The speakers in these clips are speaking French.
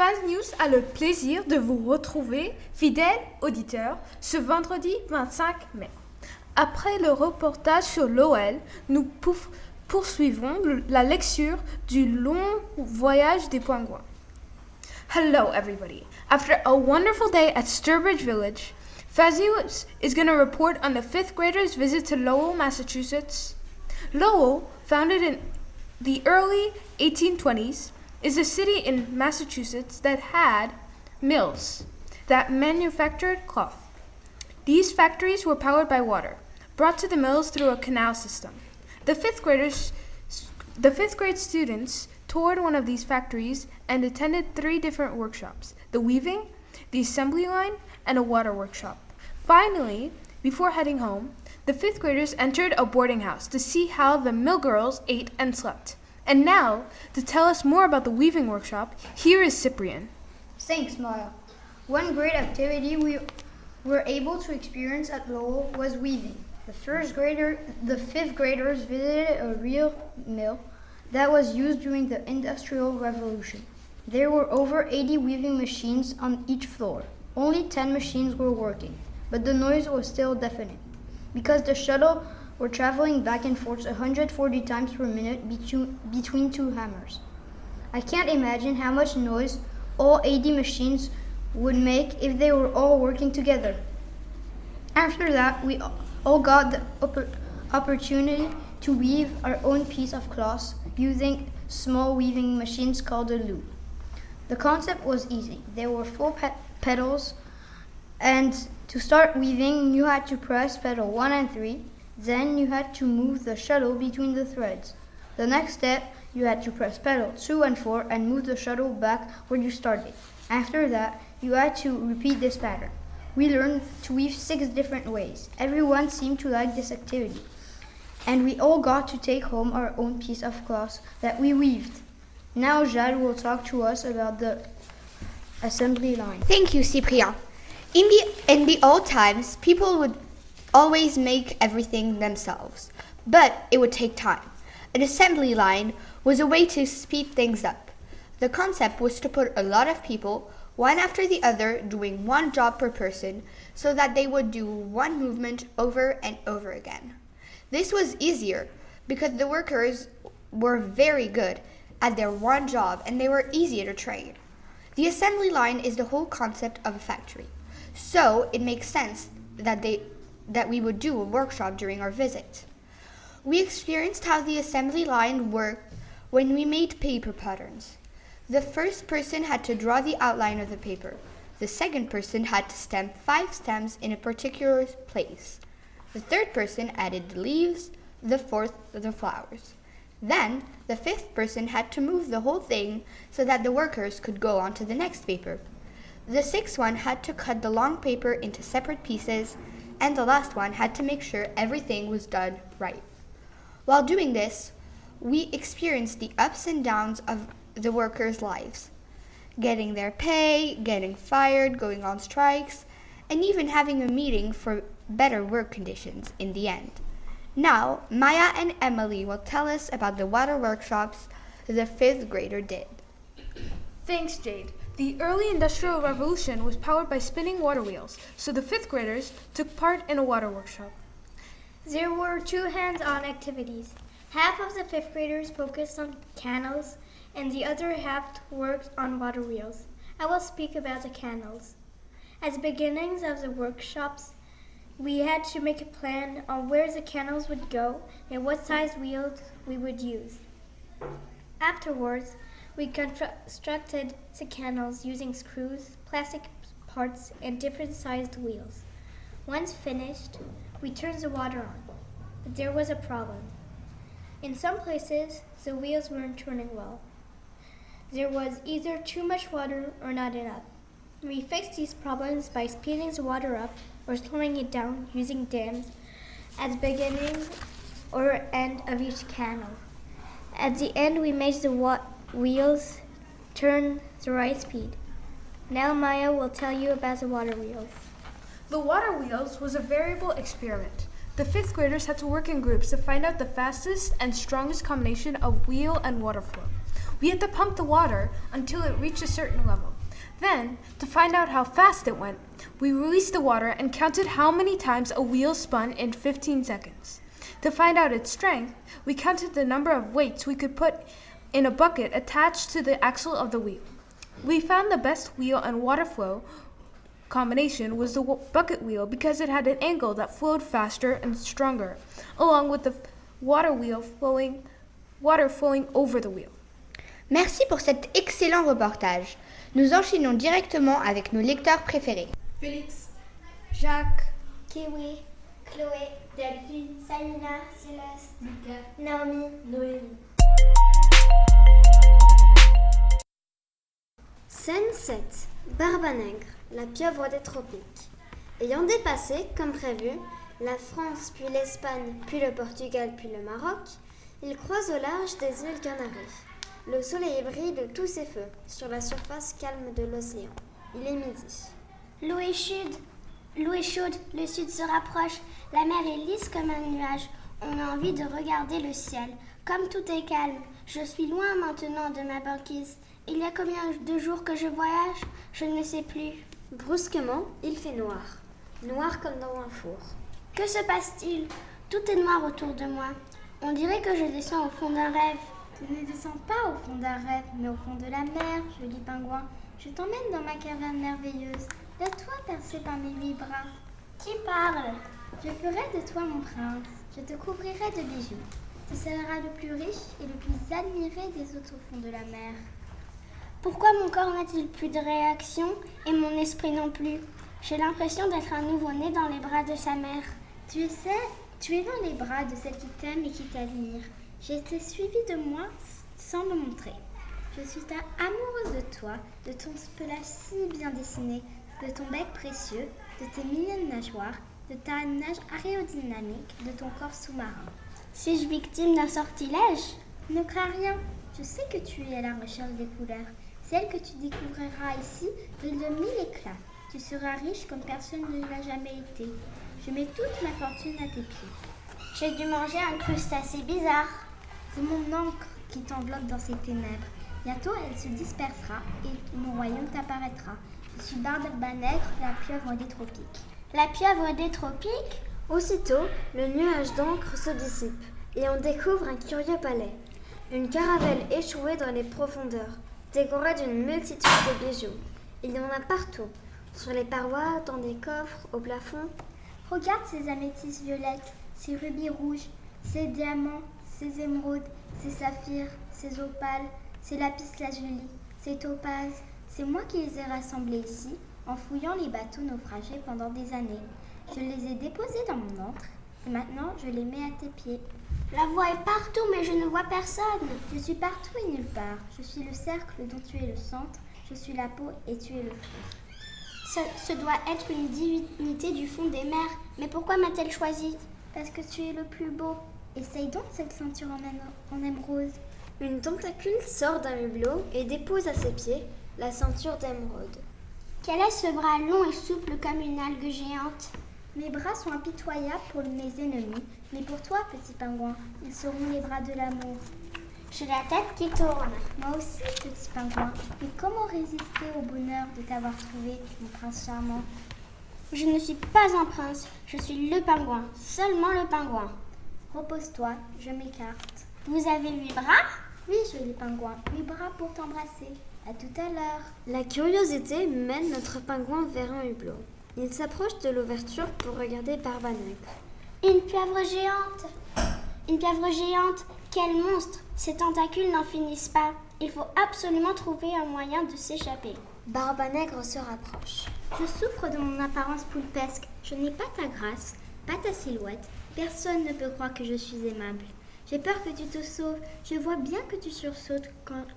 Fast News a le plaisir de vous retrouver, fidèles auditeurs, ce vendredi 25 mai. Après le reportage sur Lowell, nous poursuivons la lecture du long voyage des pingouins. Hello everybody. After a wonderful day at Sturbridge Village, Fast News is going to report on the 5th graders' visit to Lowell, Massachusetts. Lowell, founded in the early 1820s, is a city in Massachusetts that had mills that manufactured cloth. These factories were powered by water, brought to the mills through a canal system. The fifth grade students toured one of these factories and attended 3 different workshops: the weaving, the assembly line, and a water workshop. Finally, before heading home, the 5th graders entered a boarding house to see how the mill girls ate and slept. And now, to tell us more about the weaving workshop, here is Cyprian. Thanks, Maya. One great activity we were able to experience at Lowell was weaving. The 5th graders visited a real mill that was used during the Industrial Revolution. There were over 80 weaving machines on each floor. Only 10 machines were working, but the noise was still deafening because the shuttle were traveling back and forth 140 times per minute between 2 hammers. I can't imagine how much noise all 80 machines would make if they were all working together. After that, we all got the opportunity to weave our own piece of cloth using small weaving machines called a loom. The concept was easy. There were 4 pedals, and to start weaving, you had to press pedal 1 and 3. Then you had to move the shuttle between the threads. The next step, you had to press pedal 2 and 4 and move the shuttle back where you started. After that, you had to repeat this pattern. We learned to weave 6 different ways. Everyone seemed to like this activity, and we all got to take home our own piece of cloth that we weaved. Now Jade will talk to us about the assembly line. Thank you, Cyprien. In the old times, people would always make everything themselves, but it would take time. An assembly line was a way to speed things up. The concept was to put a lot of people, one after the other, doing one job per person, so that they would do one movement over and over again. This was easier because the workers were very good at their one job and they were easier to train. The assembly line is the whole concept of a factory, so it makes sense that we would do a workshop during our visit. We experienced how the assembly line worked when we made paper patterns. The first person had to draw the outline of the paper. The second person had to stamp 5 stems in a particular place. The third person added the leaves, the fourth the flowers. Then, the 5th person had to move the whole thing so that the workers could go on to the next paper. The 6th one had to cut the long paper into separate pieces, and the last one had to make sure everything was done right. While doing this, we experienced the ups and downs of the workers' lives, getting their pay, getting fired, going on strikes, and even having a meeting for better work conditions in the end. Now, Maya and Emily will tell us about the water workshops the 5th grader did. Thanks, Jade. The early Industrial Revolution was powered by spinning water wheels, so the 5th graders took part in a water workshop. There were 2 hands-on activities. Half of the 5th graders focused on canals, and the other half worked on water wheels. I will speak about the canals. At the beginnings of the workshops, we had to make a plan on where the canals would go and what size wheels we would use. Afterwards, we constructed the canals using screws, plastic parts, and different sized wheels. Once finished, we turned the water on, but there was a problem. In some places, the wheels weren't turning well. There was either too much water or not enough. We fixed these problems by speeding the water up or slowing it down using dams at the beginning or end of each canal. At the end, we made the wheels turn the right speed. Now Maya will tell you about the water wheels. The water wheels was a variable experiment. The 5th graders had to work in groups to find out the fastest and strongest combination of wheel and water flow. We had to pump the water until it reached a certain level. Then, to find out how fast it went, we released the water and counted how many times a wheel spun in 15 seconds. To find out its strength, we counted the number of weights we could put in a bucket attached to the axle of the wheel. We found the best wheel and water flow combination was the bucket wheel because it had an angle that flowed faster and stronger, along with the water flowing over the wheel. Merci pour cet excellent reportage. Nous enchaînons directement avec nos lecteurs préférés. Félix, Jacques, Kiwi, Chloé, Delphine, Salina, Céleste, Mika, Naomi, Noémie. Scène 7. Barbanègre, la pieuvre des tropiques. Ayant dépassé, comme prévu, la France, puis l'Espagne, puis le Portugal, puis le Maroc, il croise au large des îles Canaries. Le soleil brille de tous ses feux sur la surface calme de l'océan. Il est midi. L'eau est chaude, le sud se rapproche, la mer est lisse comme un nuage. On a envie de regarder le ciel. Comme tout est calme, je suis loin maintenant de ma banquise. Il y a combien de jours que je voyage? Je ne sais plus. Brusquement, il fait noir. Noir comme dans un four. Que se passe-t-il? Tout est noir autour de moi. On dirait que je descends au fond d'un rêve. Tu ne descends pas au fond d'un rêve, mais au fond de la mer, joli pingouin. Je t'emmène dans ma caverne merveilleuse. Laisse-toi percer par mes 8 bras. Qui parle? Je ferai de toi mon prince. Je te couvrirai de bijoux. Tu seras le plus riche et le plus admiré des autres au fond de la mer. Pourquoi mon corps n'a-t-il plus de réaction et mon esprit non plus? J'ai l'impression d'être un nouveau-né dans les bras de sa mère. Tu es dans les bras de celle qui t'aime et qui t'admire. J'ai été suivie de moi sans me montrer. Je suis amoureuse de toi, de ton pelage si bien dessiné, de ton bec précieux, de tes millions de nageoires, de ta nage aérodynamique, de ton corps sous-marin. Suis-je victime d'un sortilège? Ne crains rien. Je sais que tu es à la recherche des couleurs. Celle que tu découvriras ici brille de 1000 éclats. Tu seras riche comme personne ne l'a jamais été. Je mets toute ma fortune à tes pieds. J'ai dû manger un crustacé bizarre. C'est mon encre qui t'enveloppe dans ces ténèbres. Bientôt, elle se dispersera et mon royaume t'apparaîtra. Je suis Barbanègre, la pieuvre des tropiques. La pieuvre des tropiques? Aussitôt, le nuage d'encre se dissipe et on découvre un curieux palais. Une caravelle échouée dans les profondeurs, décorée d'une multitude de bijoux. Il y en a partout, sur les parois, dans des coffres, au plafond. Regarde ces améthystes violettes, ces rubis rouges, ces diamants, ces émeraudes, ces saphirs, ces opales, ces lapis lazuli, ces topazes. C'est moi qui les ai rassemblés ici, en fouillant les bateaux naufragés pendant des années. Je les ai déposés dans mon antre et maintenant je les mets à tes pieds. La voix est partout, mais je ne vois personne. Je suis partout et nulle part. Je suis le cercle dont tu es le centre. Je suis la peau et tu es le fond. Ce doit être une divinité du fond des mers. Mais pourquoi m'a-t-elle choisi? Parce que tu es le plus beau. Essaye donc cette ceinture en émeraude. Une tentacule sort d'un hublot et dépose à ses pieds la ceinture d'émeraude. Quel est ce bras long et souple comme une algue géante? Mes bras sont impitoyables pour mes ennemis, mais pour toi, petit pingouin, ils seront les bras de l'amour. J'ai la tête qui tourne. Moi aussi, petit pingouin, mais comment résister au bonheur de t'avoir trouvé, mon prince charmant? Je ne suis pas un prince, je suis le pingouin, seulement le pingouin. Repose-toi, je m'écarte. Vous avez 8 bras? Oui, joli pingouin, 8 bras pour t'embrasser. À tout à l'heure. La curiosité mène notre pingouin vers un hublot. Il s'approche de l'ouverture pour regarder Barbanègre. Une pieuvre géante! Une pieuvre géante! Quel monstre! Ces tentacules n'en finissent pas. Il faut absolument trouver un moyen de s'échapper. Barbanègre se rapproche. Je souffre de mon apparence poulpesque. Je n'ai pas ta grâce, pas ta silhouette. Personne ne peut croire que je suis aimable. J'ai peur que tu te sauves. Je vois bien que tu sursautes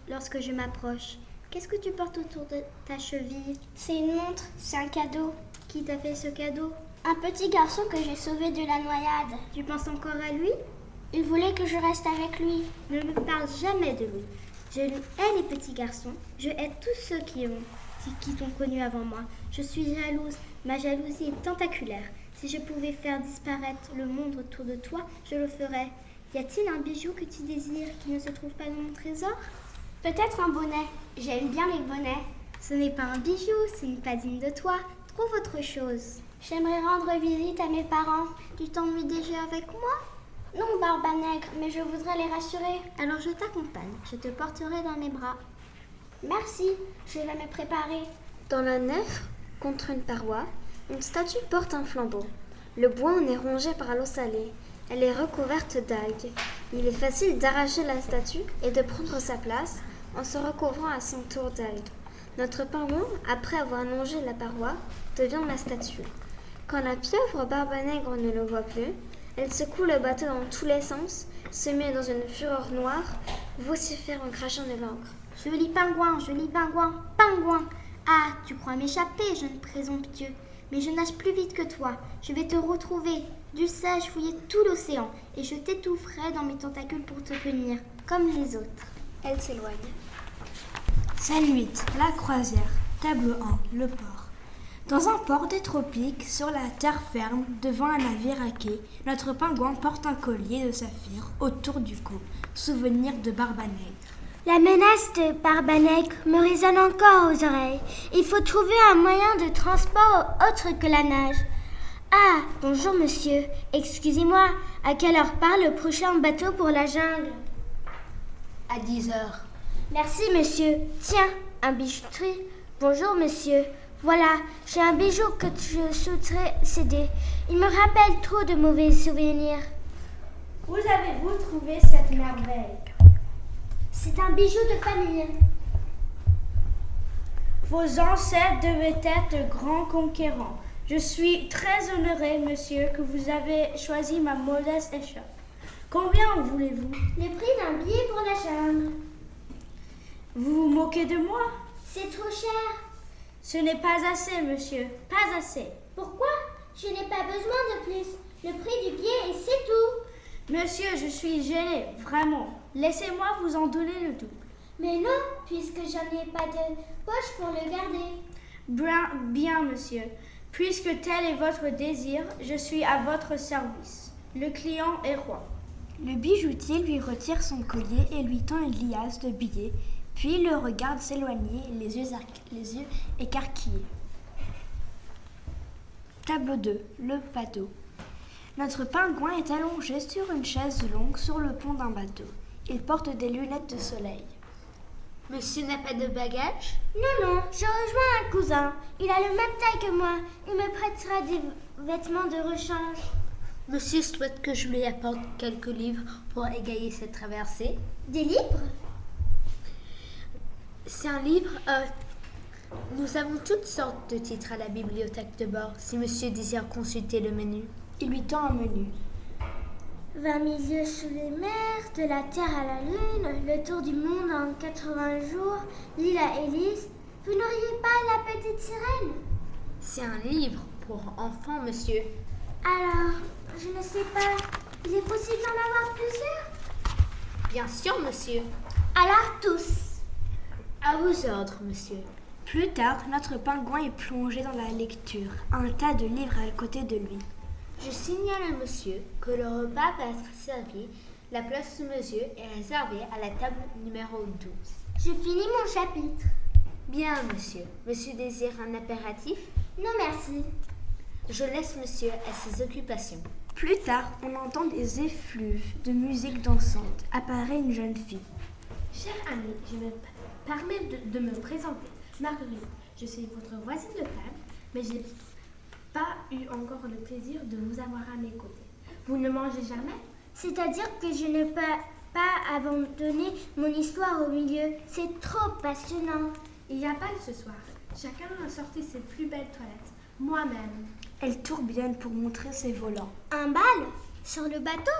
lorsque je m'approche. Qu'est-ce que tu portes autour de ta cheville? C'est une montre, c'est un cadeau. Qui t'a fait ce cadeau? Un petit garçon que j'ai sauvé de la noyade. Tu penses encore à lui? Il voulait que je reste avec lui. Ne me parle jamais de lui. Je hais les petits garçons. Je hais tous ceux qui t'ont connu avant moi. Je suis jalouse. Ma jalousie est tentaculaire. Si je pouvais faire disparaître le monde autour de toi, je le ferais. Y a-t-il un bijou que tu désires qui ne se trouve pas dans mon trésor? Peut-être un bonnet. J'aime bien les bonnets. Ce n'est pas un bijou, ce n'est pas digne de toi. Trouve autre chose. J'aimerais rendre visite à mes parents. Tu t'ennuies déjà avec moi? Non, Barbe à Nègre, mais je voudrais les rassurer. Alors je t'accompagne, je te porterai dans mes bras. Merci, je vais me préparer. Dans la nef, contre une paroi, une statue porte un flambeau. Le bois en est rongé par l'eau salée. Elle est recouverte d'algues. Il est facile d'arracher la statue et de prendre sa place en se recouvrant à son tour d'algues. Notre pingouin, après avoir longé la paroi, devient la statue. Quand la pieuvre Barbe à Nègre ne le voit plus, elle secoue le bateau dans tous les sens, se met dans une fureur noire, vocifère en crachant de l'encre. Joli pingouin, pingouin. Ah, tu crois m'échapper, jeune présomptueux. Mais je nage plus vite que toi. Je vais te retrouver. Dussage fouiller tout l'océan et je t'étoufferai dans mes tentacules pour te punir, comme les autres. Elle s'éloigne. Scène 8. La croisière. Tableau 1. Le port. Dans un port des tropiques, sur la terre ferme, devant un navire à quai, notre pingouin porte un collier de saphir autour du cou, souvenir de Barbe à Nègre. La menace de Barbe à Nègre me résonne encore aux oreilles. Il faut trouver un moyen de transport autre que la nage. Ah, bonjour monsieur. Excusez-moi, à quelle heure part le prochain bateau pour la jungle? À 10 heures. Merci monsieur. Tiens, un bijouterie. Bonjour monsieur. Voilà, j'ai un bijou que je souhaiterais céder. Il me rappelle trop de mauvais souvenirs. Où avez-vous trouvé cette merveille? C'est un bijou de famille. Vos ancêtres devaient être de grands conquérants. Je suis très honoré, monsieur, que vous avez choisi ma modeste échoppe. Combien en voulez-vous? Le prix d'un billet pour la jungle. Vous vous moquez de moi? C'est trop cher. Ce n'est pas assez, monsieur, pas assez. Pourquoi? Je n'ai pas besoin de plus. Le prix du billet et c'est tout. Monsieur, je suis gênée, vraiment. Laissez-moi vous en donner le double. Mais non, puisque j'en ai pas de poche pour le garder. Bien, monsieur. Puisque tel est votre désir, je suis à votre service. Le client est roi. Le bijoutier lui retire son collier et lui tend une liasse de billets, puis le regarde s'éloigner, les yeux écarquillés. Tableau 2. Le bateau. Notre pingouin est allongé sur une chaise longue sur le pont d'un bateau. Il porte des lunettes de soleil. Monsieur n'a pas de bagages? Non, je rejoins un cousin. Il a le même taille que moi. Il me prêtera des vêtements de rechange. Monsieur souhaite que je lui apporte quelques livres pour égayer cette traversée. Des livres? C'est un livre. Nous avons toutes sortes de titres à la bibliothèque de bord, si monsieur désire consulter le menu. Il lui tend un menu. 20 000 lieues sous les mers, de la Terre à la Lune, le tour du monde en 80 jours, l'île à Élise. Vous n'auriez pas la petite sirène? C'est un livre pour enfants, monsieur. Alors, je ne sais pas. Il est possible d'en avoir plusieurs? Bien sûr, monsieur. Alors tous. À vos ordres, monsieur. Plus tard, notre pingouin est plongé dans la lecture, un tas de livres à côté de lui. Je signale à monsieur que le repas va être servi. La place sous mesure est réservée à la table numéro 12. Je finis mon chapitre. Bien, monsieur. Monsieur désire un apéritif? Non, merci. Je laisse monsieur à ses occupations. Plus tard, on entend des effluves de musique dansante. Apparaît une jeune fille. Chère amie, je me permets de me présenter. Marguerite, je suis votre voisine de table, mais je n'ai pas eu encore le plaisir de vous avoir à mes côtés. Vous ne mangez jamais? C'est-à-dire que je ne peux pas abandonner mon histoire au milieu. C'est trop passionnant. Il y a bal ce soir. Chacun a sorti ses plus belles toilettes. Moi-même. Elle tourbillonne pour montrer ses volants. Un bal? Sur le bateau?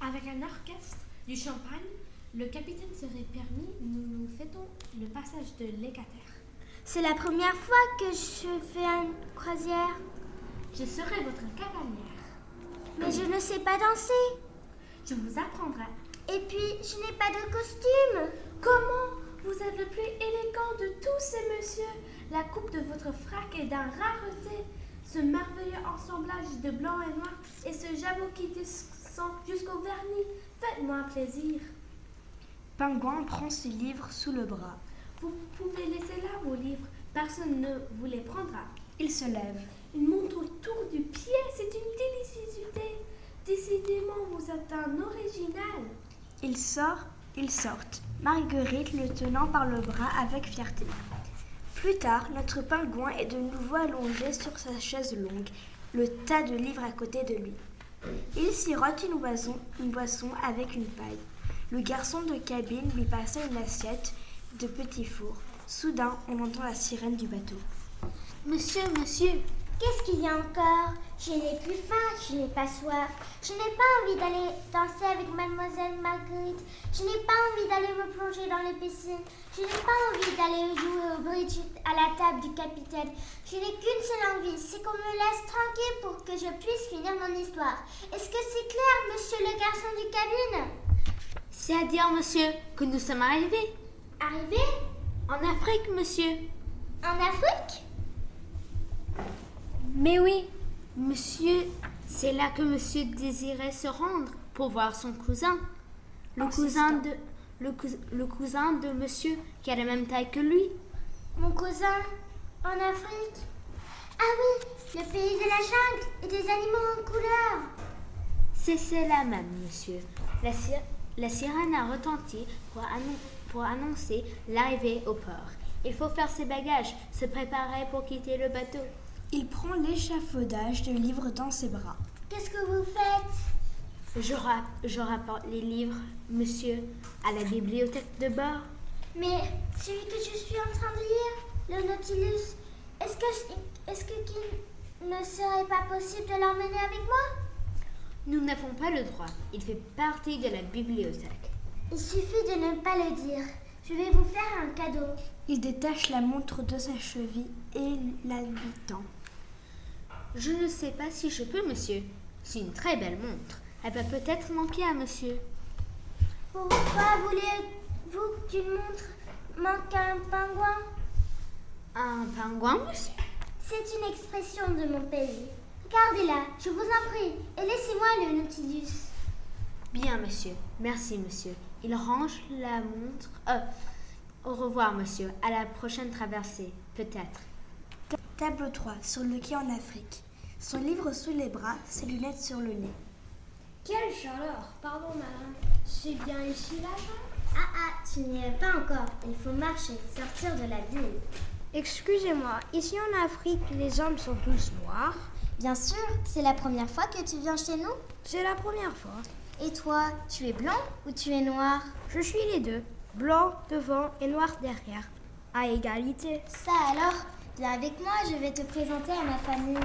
Avec un orchestre, du champagne, le capitaine serait permis, nous fêtons le passage de l'Équateur. C'est la première fois que je fais une croisière. Je serai votre cavalière. Mais je ne sais pas danser. Je vous apprendrai. Et puis, je n'ai pas de costume. Comment? Vous êtes le plus élégant de tous ces messieurs. La coupe de votre frac est d'un rareté. Ce merveilleux assemblage de blanc et noir et ce jabot qui descend jusqu'au vernis. Faites-moi un plaisir. Pingouin prend ses livres sous le bras. Vous pouvez laisser là vos livres. Personne ne vous les prendra. Il se lève. Une montre autour du pied, c'est une déliciosité. Décidément, vous êtes un original. Ils sortent, Marguerite le tenant par le bras avec fierté. Plus tard, notre pingouin est de nouveau allongé sur sa chaise longue, le tas de livres à côté de lui. Il sirote une boisson avec une paille. Le garçon de cabine lui passa une assiette de petit four. Soudain, on entend la sirène du bateau. Monsieur, qu'est-ce qu'il y a encore? Je n'ai plus faim, je n'ai pas soif. Je n'ai pas envie d'aller danser avec mademoiselle Marguerite. Je n'ai pas envie d'aller me plonger dans les piscines. Je n'ai pas envie d'aller jouer au bridge à la table du capitaine. Je n'ai qu'une seule envie, c'est qu'on me laisse tranquille pour que je puisse finir mon histoire. Est-ce que c'est clair, monsieur le garçon du cabine? C'est à dire, monsieur, que nous sommes arrivés. Arrivé? En Afrique, monsieur. En Afrique? Mais oui, monsieur, c'est là que monsieur désirait se rendre pour voir son cousin. Le cousin de monsieur qui a la même taille que lui. Mon cousin? En Afrique? Ah oui, le pays de la jungle et des animaux en couleur. C'est cela même, monsieur. La sirène a retenti pour annoncer l'arrivée au port. Il faut faire ses bagages, se préparer pour quitter le bateau. Il prend l'échafaudage de livres dans ses bras. Qu'est-ce que vous faites? Je rapporte les livres, monsieur, à la bibliothèque de bord. Mais celui que je suis en train de lire, le Nautilus, est-ce qu'il ne serait pas possible de l'emmener avec moi? Nous n'avons pas le droit. Il fait partie de la bibliothèque. Il suffit de ne pas le dire. Je vais vous faire un cadeau. Il détache la montre de sa cheville et la lui tend. Je ne sais pas si je peux, monsieur. C'est une très belle montre. Elle peut peut-être manquer à monsieur. Pourquoi voulez-vous qu'une montre manque à un pingouin? Un pingouin, monsieur? C'est une expression de mon pays. Regardez-la, je vous en prie, et laissez-moi le Nautilus. Bien, monsieur. Merci, monsieur. Il range la montre. Au revoir, monsieur. À la prochaine traversée, peut-être. Tableau 3, sur le quai en Afrique. Son livre sous les bras, ses lunettes sur le nez. Quelle chaleur! Pardon, madame. C'est bien ici, là? Tu n'y es pas encore. Il faut marcher, sortir de la ville. Excusez-moi, ici en Afrique, les hommes sont tous noirs? Bien sûr, c'est la première fois que tu viens chez nous. C'est la première fois. Et toi, tu es blanc ou tu es noir? Je suis les deux, blanc devant et noir derrière, à égalité. Ça alors, viens avec moi, je vais te présenter à ma famille.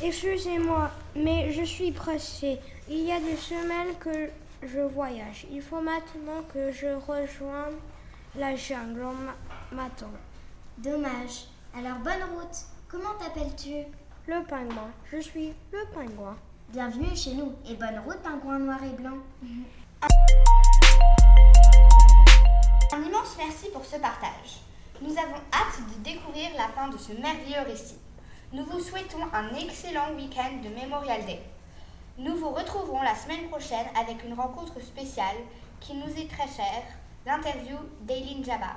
Excusez-moi, mais je suis pressée. Il y a des semaines que je voyage. Il faut maintenant que je rejoigne la jungle. On m'attend. Dommage. Alors bonne route. Comment t'appelles-tu? Le pingouin. Je suis le pingouin. Bienvenue chez nous et bonne route, pingouin noir et blanc. Un immense merci pour ce partage. Nous avons hâte de découvrir la fin de ce merveilleux récit. Nous vous souhaitons un excellent week-end de Memorial Day. Nous vous retrouverons la semaine prochaine avec une rencontre spéciale qui nous est très chère, l'interview d'Eileen Jabbar.